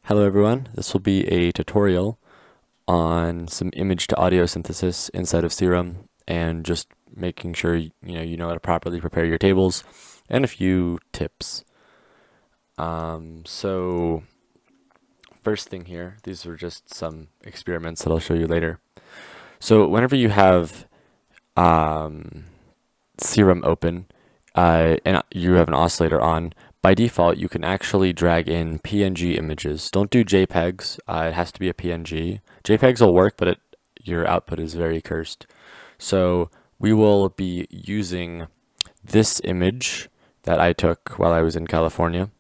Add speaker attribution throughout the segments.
Speaker 1: Hello everyone, this will be a tutorial on some image to audio synthesis inside of Serum and just making sure you know how to properly prepare your tables and a few tips. So first thing here, these are just some experiments that I'll show you later. So whenever you have Serum open and you have an oscillator on, by default, you can actually drag in PNG images. Don't do JPEGs. It has to be a PNG. JPEGs will work, but your output is very cursed. So we will be using this image that I took while I was in California.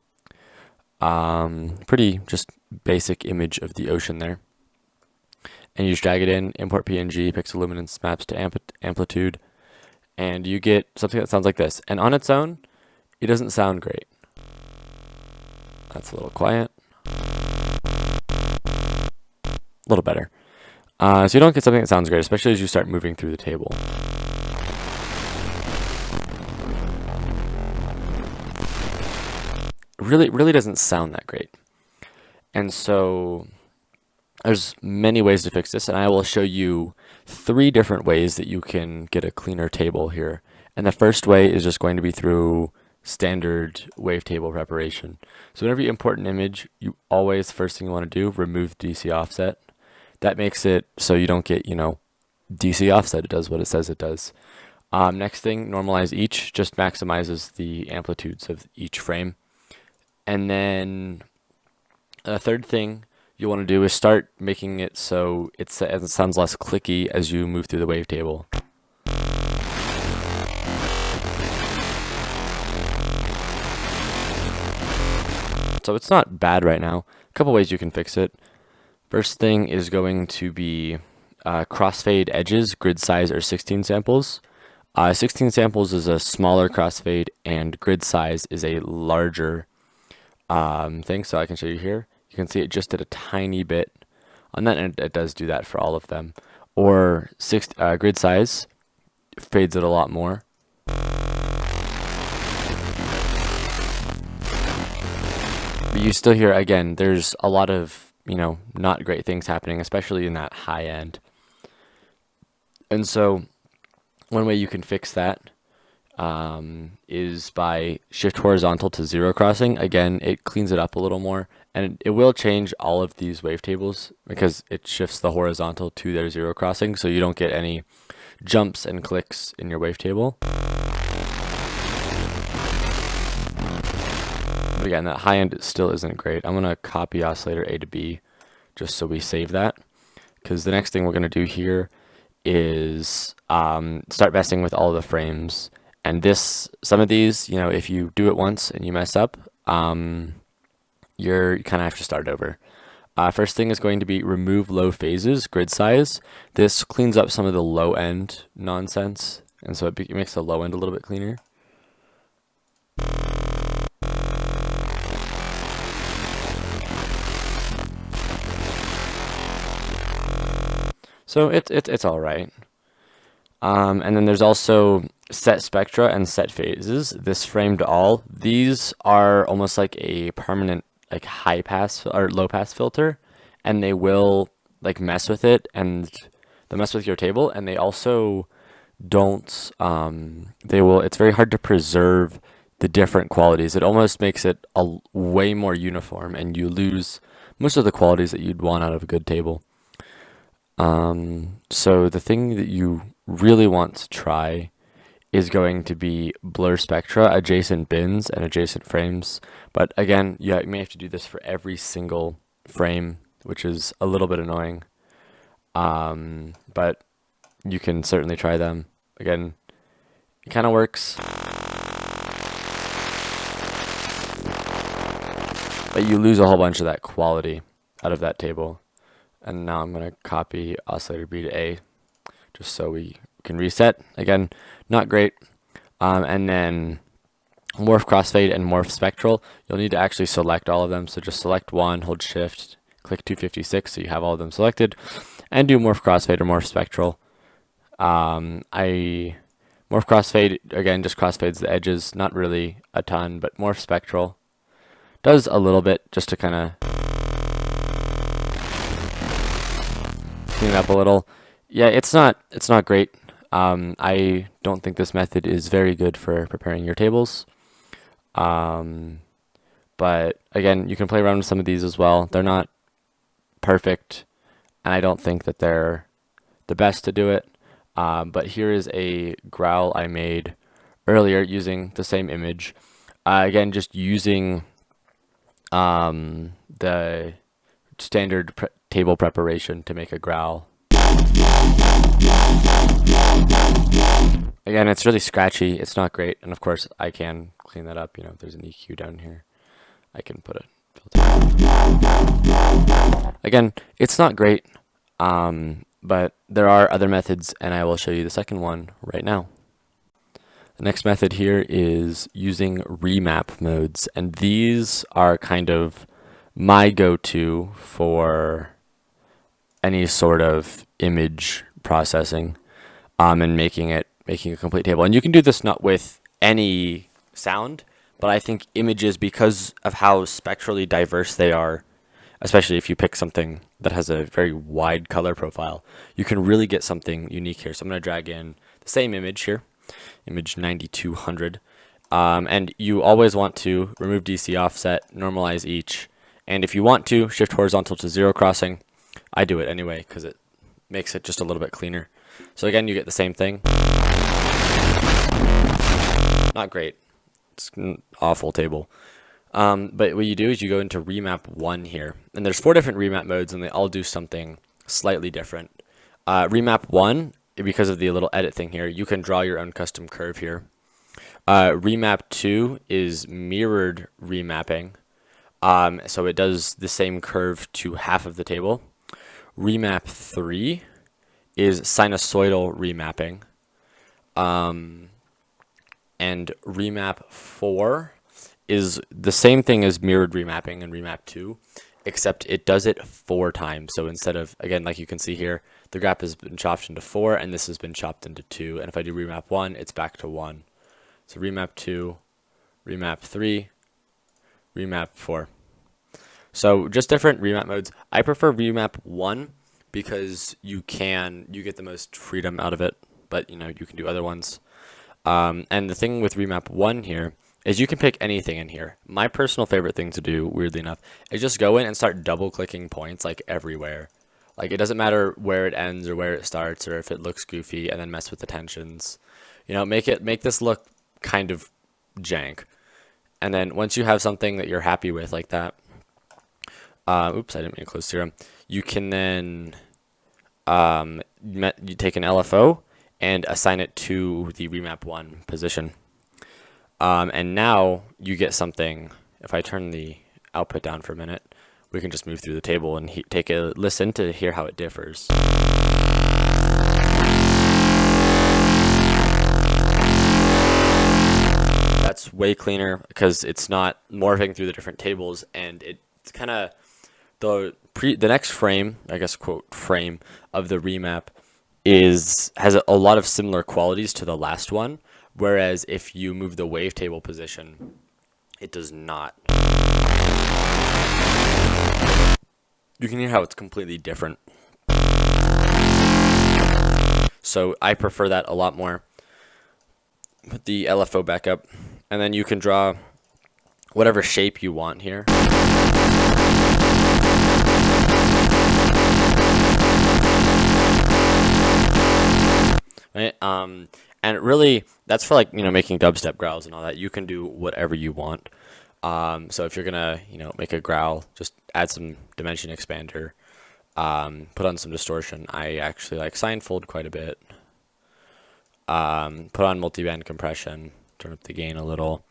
Speaker 1: Pretty just basic image of the ocean there. And you just drag it in, import PNG, pixel luminance maps to amplitude, and you get something that sounds like this. And on its own, it doesn't sound great. That's a little quiet. A little better. So you don't get something that sounds great, especially as you start moving through the table. Really doesn't sound that great. And so there's many ways to fix this, and I will show you 3 different ways that you can get a cleaner table here. And the first way is just going to be through standard wavetable preparation. So whenever you import an image, you always, first thing you want to do, remove DC offset. That makes it so you don't get, DC offset. It does what it says it does. Next thing, normalize each, just maximizes the amplitudes of each frame. And then a third thing you want to do is start making it so it sounds less clicky as you move through the wavetable. So it's not bad right now. A couple ways you can fix it. First thing is going to be crossfade edges. Grid size are 16 samples. 16 samples is a smaller crossfade, and grid size is a larger thing. So I can show you here. You can see it just at a tiny bit. On that end, it does do that for all of them. Or grid size fades it a lot more. But you still hear, again, there's a lot of, not great things happening, especially in that high end. And so one way you can fix that is by shift horizontal to 0 crossing. Again, it cleans it up a little more, and it will change all of these wavetables because it shifts the horizontal to their 0 crossing, so you don't get any jumps and clicks in your wavetable. But again, that high end still isn't great. I'm going to copy oscillator A to B just so we save that, because the next thing we're going to do here is start messing with all of the frames. And some of these, if you do it once and you mess up, you kind of have to start over. First thing is going to be remove low phases, grid size. This cleans up some of the low end nonsense, and so it makes the low end a little bit cleaner. So it's all right. And then there's also set spectra and set phases. This framed all. These are almost like a permanent high pass or low pass filter, and they will mess with it, and they'll mess with your table, and they also don't it's very hard to preserve the different qualities. It almost makes it way more uniform, and you lose most of the qualities that you'd want out of a good table. So the thing that you really want to try is going to be blur spectra, adjacent bins, and adjacent frames. But again, you may have to do this for every single frame, which is a little bit annoying. But you can certainly try them. Again, it kind of works. But you lose a whole bunch of that quality out of that table. And now I'm going to copy oscillator B to A just so we can reset. Again, not great. And then morph crossfade and morph spectral. You'll need to actually select all of them. So just select one, hold shift, click 256 so you have all of them selected, and do morph crossfade or morph spectral. Morph crossfade, again, just crossfades the edges, not really a ton, but morph spectral does a little bit just to kind of clean it up a little. Yeah, it's not great. I don't think this method is very good for preparing your tables. Um, but again, you can play around with some of these as well. They're not perfect, and I don't think that they're the best to do it. But here is a growl I made earlier using the same image. Again, just using the standard table preparation to make a growl. Again, it's really scratchy. It's not great. And of course, I can clean that up. You know, if there's an EQ down here, I can put a filter. Again, it's not great, but there are other methods, and I will show you the second one right now. The next method here is using remap modes, and these are kind of my go-to for any sort of image processing, and making a complete table. And you can do this not with any sound, but I think images, because of how spectrally diverse they are, especially if you pick something that has a very wide color profile, you can really get something unique here. So I'm going to drag in the same image here, image 9200, and you always want to remove DC offset, normalize each, and if you want to, shift horizontal to zero crossing. I do it anyway because it makes it just a little bit cleaner. So again, you get the same thing. Not great. It's an awful table. But what you do is you go into Remap 1 here. And there's 4 different Remap modes, and they all do something slightly different. Remap 1, because of the little edit thing here, you can draw your own custom curve here. Remap 2 is mirrored remapping. So it does the same curve to half of the table. Remap 3 is sinusoidal remapping. And Remap 4 is the same thing as mirrored remapping in Remap 2, except it does it 4 times. So instead of, again, like you can see here, the graph has been chopped into 4, and this has been chopped into 2. And if I do Remap 1, it's back to 1. So Remap 2, Remap 3, Remap 4. So just different remap modes. I prefer Remap 1 because you get the most freedom out of it, but you can do other ones. And the thing with Remap 1 here is you can pick anything in here. My personal favorite thing to do, weirdly enough, is just go in and start double clicking points like everywhere. Like it doesn't matter where it ends or where it starts or if it looks goofy, and then mess with the tensions. Make this look kind of jank. And then once you have something that you're happy with like that, oops, I didn't mean to close Serum. You can then you take an LFO and assign it to the Remap 1 position. And now you get something. If I turn the output down for a minute, we can just move through the table and take a listen to hear how it differs. That's way cleaner because it's not morphing through the different tables, and it's kind of the next frame, I guess, quote, frame of the remap has a lot of similar qualities to the last one, whereas if you move the wavetable position, it does not. You can hear how it's completely different. So I prefer that a lot more. Put the LFO back up, and then you can draw whatever shape you want here. Right? And really, that's for making dubstep growls and all that. You can do whatever you want. So if you're gonna make a growl, just add some dimension expander, put on some distortion. I actually like Seinfeld quite a bit. Put on multiband compression, turn up the gain a little,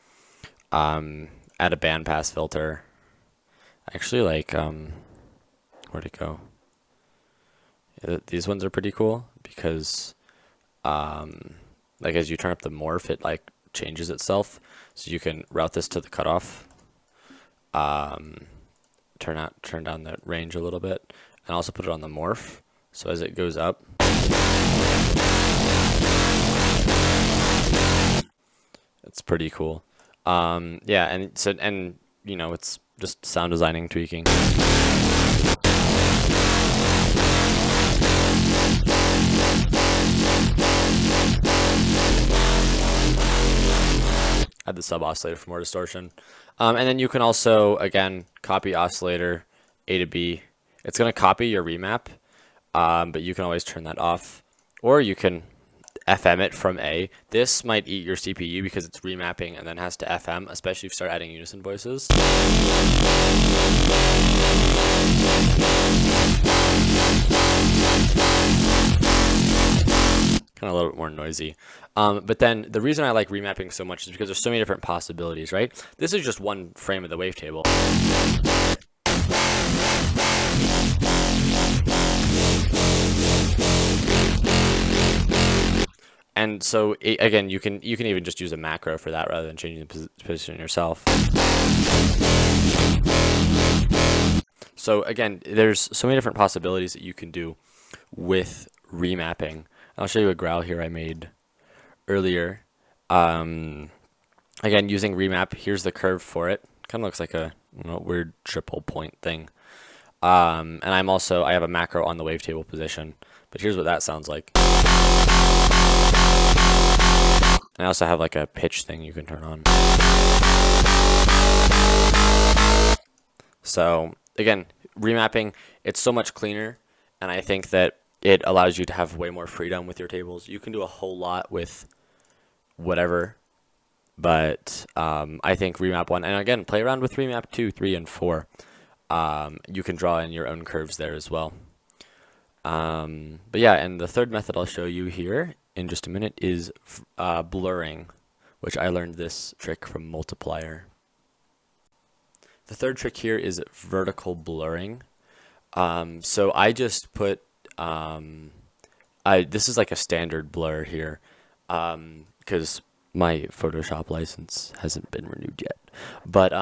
Speaker 1: add a bandpass filter. I actually like where'd it go? These ones are pretty cool because as you turn up the morph, it changes itself, so you can route this to the cutoff, turn down the range a little bit, and also put it on the morph, so as it goes up, it's pretty cool. Yeah, and it's just sound designing, tweaking. add the sub oscillator for more distortion. And then you can also, again, copy oscillator A to B. It's going to copy your remap, but you can always turn that off. Or you can FM it from A. This might eat your CPU because it's remapping and then has to FM, especially if you start adding unison voices. Kind of a little bit more noisy. But then the reason I like remapping so much is because there's so many different possibilities, right? This is just one frame of the wavetable. And so again, you can even just use a macro for that rather than changing the position yourself. So again, there's so many different possibilities that you can do with remapping. I'll show you a growl here I made earlier. Again, using remap, here's the curve for it. Kind of looks like a weird triple point thing. And I have a macro on the wavetable position, but here's what that sounds like. And I also have like a pitch thing you can turn on. So again, remapping, it's so much cleaner, and I think that it allows you to have way more freedom with your tables. You can do a whole lot with whatever, but I think Remap 1, and again, play around with Remap 2, 3, and 4. You can draw in your own curves there as well. But yeah, and the third method I'll show you here in just a minute is blurring, which I learned this trick from Multiplier. The third trick here is vertical blurring. So I just put, this is like a standard blur here, because my Photoshop license hasn't been renewed yet. But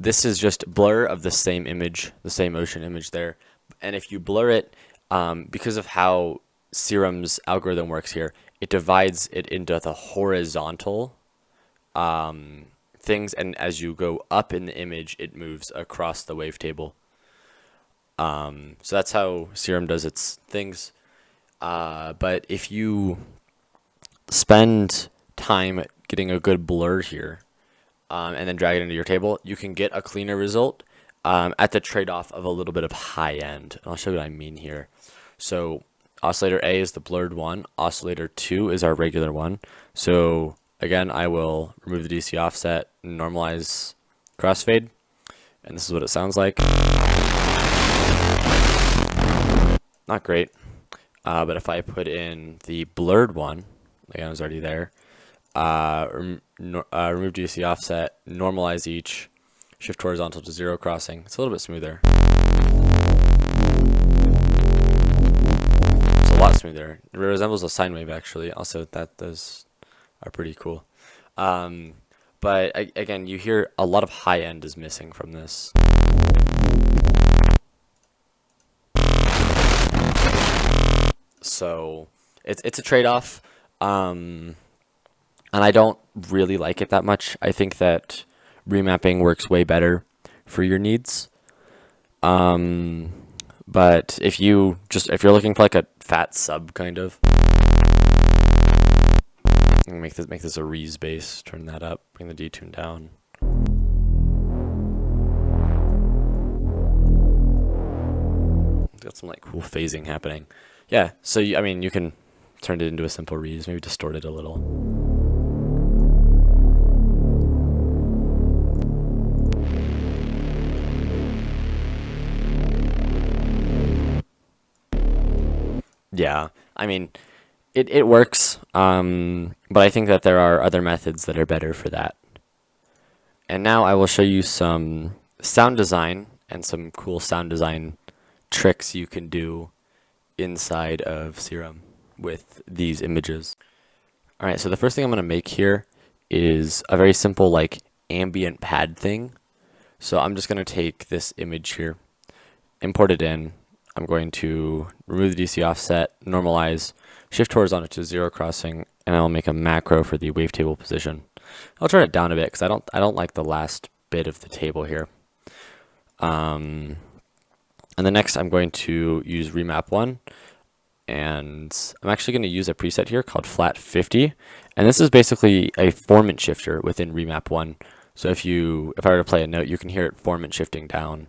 Speaker 1: this is just blur of the same image, the same ocean image there. And if you blur it, because of how Serum's algorithm works here, it divides it into the horizontal things, and as you go up in the image, it moves across the wavetable. So that's how Serum does its things. But if you spend time getting a good blur here, and then drag it into your table, you can get a cleaner result at the trade-off of a little bit of high end. And I'll show you what I mean here. So oscillator A is the blurred one. Oscillator 2 is our regular one. So again, I will remove the DC offset, normalize crossfade, and this is what it sounds like. Not great, but if I put in the blurred one, again, it was already there, remove DC offset, normalize each, shift horizontal to 0 crossing, it's a little bit smoother. It's a lot smoother. It resembles a sine wave, actually. Also, those are pretty cool. But again, you hear a lot of high end is missing from this. So it's a trade-off, and I don't really like it that much. I think that remapping works way better for your needs. But if you're looking for like a fat sub kind of, make this a Reese bass. Turn that up. Bring the detune down. Got some like cool phasing happening. Yeah. So you can turn it into a simple Reese. Maybe distort it a little. Yeah. It works, but I think that there are other methods that are better for that. And now I will show you some sound design and some cool sound design tricks you can do inside of Serum with these images. Alright, so the first thing I'm going to make here is a very simple like ambient pad thing. So I'm just going to take this image here, import it in. I'm going to remove the DC offset, normalize, shift horizontal to 0 crossing, and I'll make a macro for the wavetable position. I'll turn it down a bit because I don't like the last bit of the table here. And then next I'm going to use Remap 1. And I'm actually going to use a preset here called Flat 50, and this is basically a formant shifter within Remap 1. So if I were to play a note, you can hear it formant shifting down.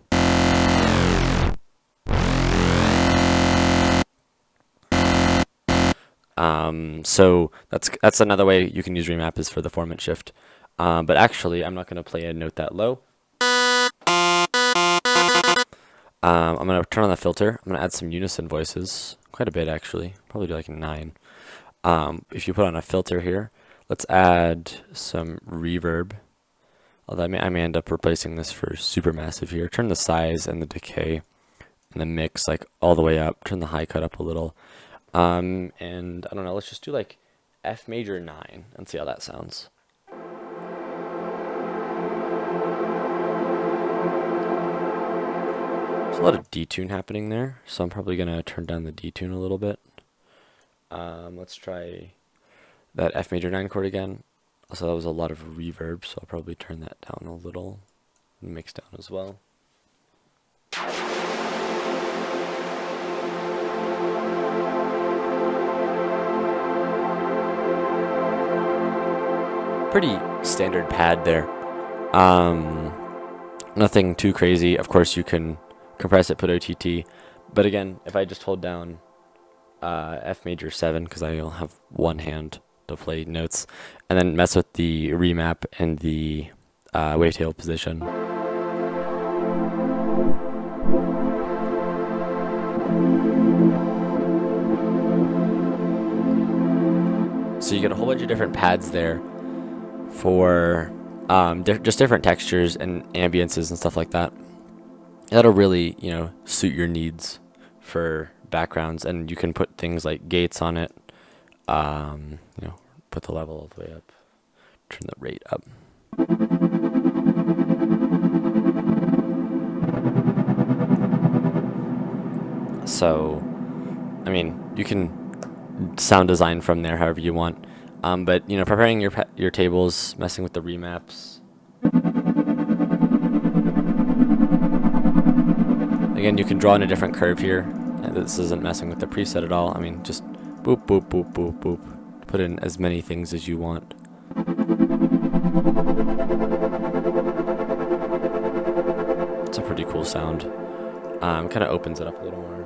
Speaker 1: So that's another way you can use Remap, is for the formant shift. But actually, I'm not going to play a note that low. I'm going to turn on the filter. I'm going to add some unison voices, quite a bit actually, probably do like 9. If you put on a filter here, let's add some reverb. Although I may end up replacing this for supermassive here. Turn the size and the decay and the mix like all the way up. Turn the high cut up a little. And I don't know, let's just do like F major 9 and see how that sounds. There's a lot of detune happening there, so I'm probably going to turn down the detune a little bit. Let's try that F major 9 chord again. Also, that was a lot of reverb, so I'll probably turn that down a little and mix down as well. Pretty standard pad there. Nothing too crazy. Of course, you can compress it, put OTT. But again, if I just hold down F major 7, because I only have one hand to play notes, and then mess with the remap and the wavetail position. So you get a whole bunch of different pads there for just different textures and ambiances and stuff like that. That'll really, suit your needs for backgrounds, and you can put things like gates on it. Put the level all the way up, turn the rate up. So, you can sound design from there however you want. But preparing your tables, messing with the remaps. Again, you can draw in a different curve here. This isn't messing with the preset at all. Just boop, boop, boop, boop, boop. Put in as many things as you want. It's a pretty cool sound. Kind of opens it up a little more.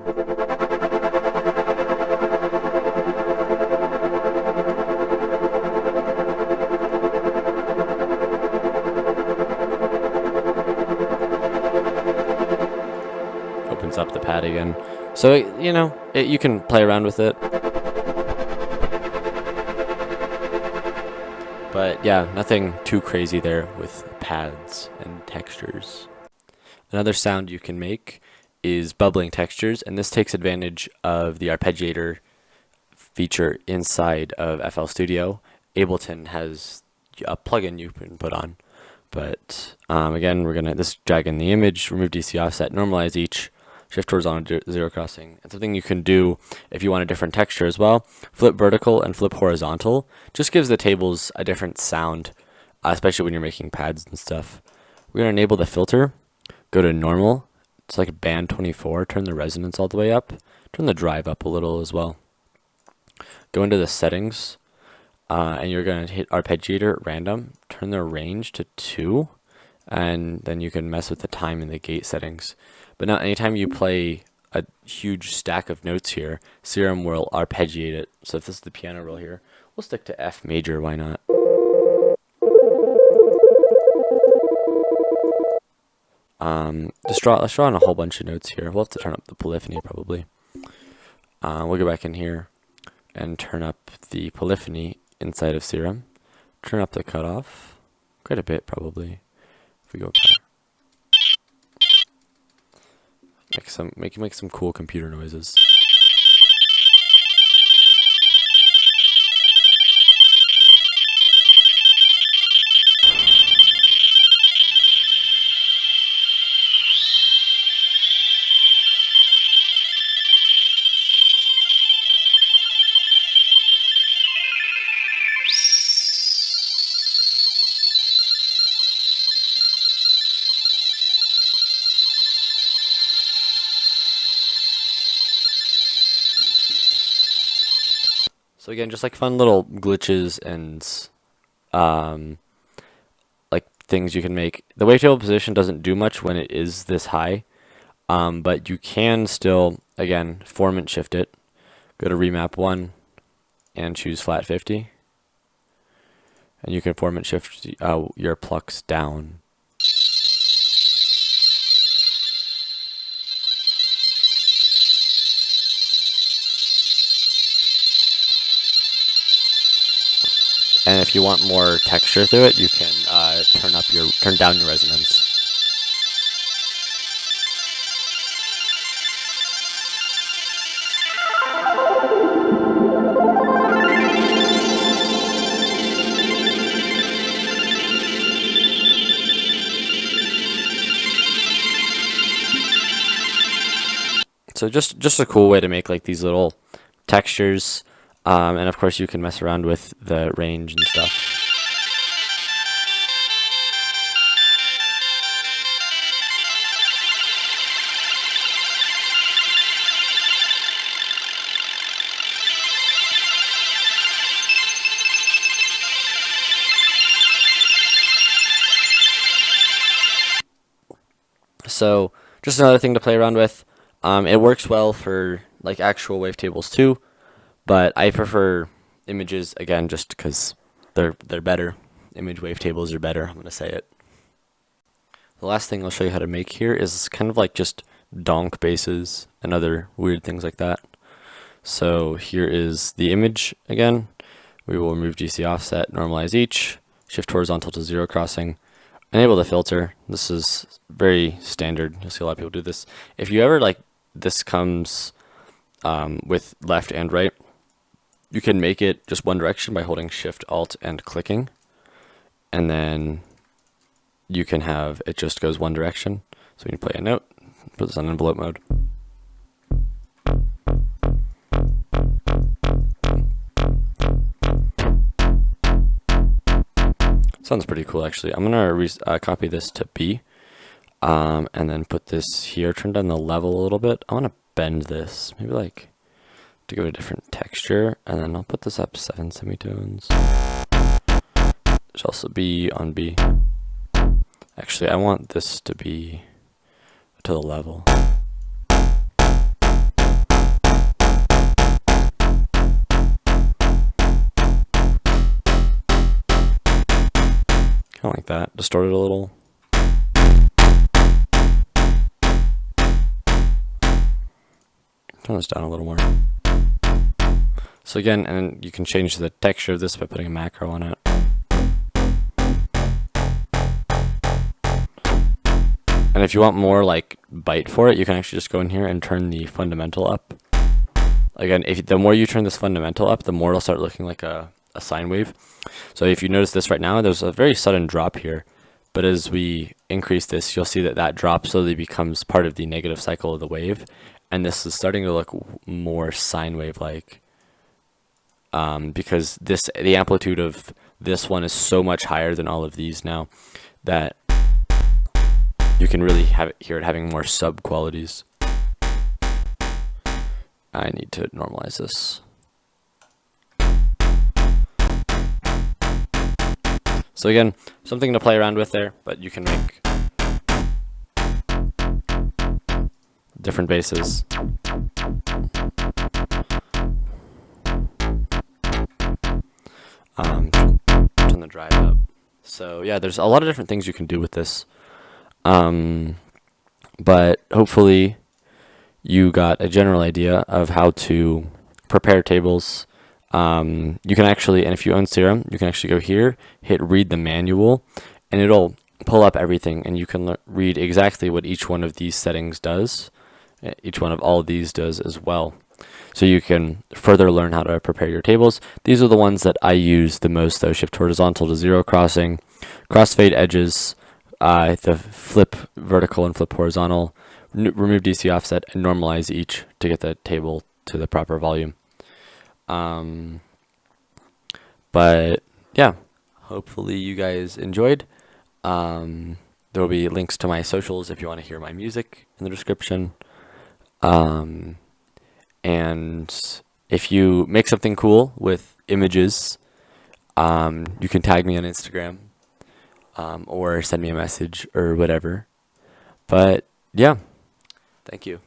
Speaker 1: Opens up the pad again. So, you can play around with it. But yeah, nothing too crazy there with pads and textures. Another sound you can make is bubbling textures, and this takes advantage of the arpeggiator feature inside of FL Studio. Ableton has a plugin you can put on. But again, we're going to drag in the image, remove DC offset, normalize each, shift horizontal, zero crossing. And something you can do if you want a different texture as well, flip vertical and flip horizontal. Just gives the tables a different sound, especially when you're making pads and stuff. We're going to enable the filter, go to normal. It's like band 24, turn the resonance all the way up, turn the drive up a little as well. Go into the settings, and you're going to hit arpeggiator at random, turn the range to 2, and then you can mess with the time and the gate settings. But now anytime you play a huge stack of notes here, Serum will arpeggiate it. So if this is the piano roll here, we'll stick to F major, why not? Let's draw on a whole bunch of notes here. We'll have to turn up the polyphony probably. We'll go back in here and turn up the polyphony inside of Serum. Turn up the cutoff quite a bit probably. If we go up higher. Make some cool computer noises. So again, just like fun little glitches and um, like things you can make. The wavetable position doesn't do much when it is this high, but you can still, again, form and shift it. Go to Remap 1 and choose flat 50. And you can form and shift your plucks down. And if you want more texture through it, you can turn down your resonance. So just a cool way to make like these little textures, and of course you can mess around with the range and stuff. So just another thing to play around with. It works well for like actual wavetables too, but I prefer images again just because they're better. Image wavetables are better. I'm gonna say it. The last thing I'll show you how to make here is kind of like just donk bases and other weird things like that. So here is the image again. We will remove DC offset, normalize each, shift horizontal to 0 crossing, enable the filter. This is very standard. You'll see a lot of people do this. If you ever like this comes with left and right, you can make it just one direction by holding Shift Alt and clicking, and then you can have it just goes one direction. So we can play a note, put this on envelope mode. Sounds pretty cool actually. I'm gonna copy this to B, and then put this here, turn down the level a little bit. I want to bend this, maybe like to give it a different texture, and then I'll put this up 7 semitones. It should also be on B. Actually, I want this to be to the level. Kind of like that, distort it a little. Turn this down a little more. So again, and you can change the texture of this by putting a macro on it. And if you want more like bite for it, you can actually just go in here and turn the fundamental up. Again, the more you turn this fundamental up, the more it'll start looking like a sine wave. So if you notice this right now, there's a very sudden drop here. But as we increase this, you'll see that that drop slowly becomes part of the negative cycle of the wave. And this is starting to look more sine wave-like. Because the amplitude of this one is so much higher than all of these now that you can really hear it having more sub qualities. I need to normalize this. So again, something to play around with there, but you can make different bases. Turn the drive up. So yeah, there's a lot of different things you can do with this. But hopefully you got a general idea of how to prepare tables. You can actually, and if you own Serum, you can actually go here, hit read the manual, and it'll pull up everything, and you can read exactly what each one of these settings does. Each one of all of these does as well. So you can further learn how to prepare your tables. These are the ones that I use the most though. Shift horizontal to 0 crossing, crossfade edges, the flip vertical and flip horizontal, remove DC offset, and normalize each to get the table to the proper volume. But yeah, hopefully you guys enjoyed. There will be links to my socials if you want to hear my music in the description. And If you make something cool with images, you can tag me on Instagram, or send me a message or whatever. But yeah, thank you.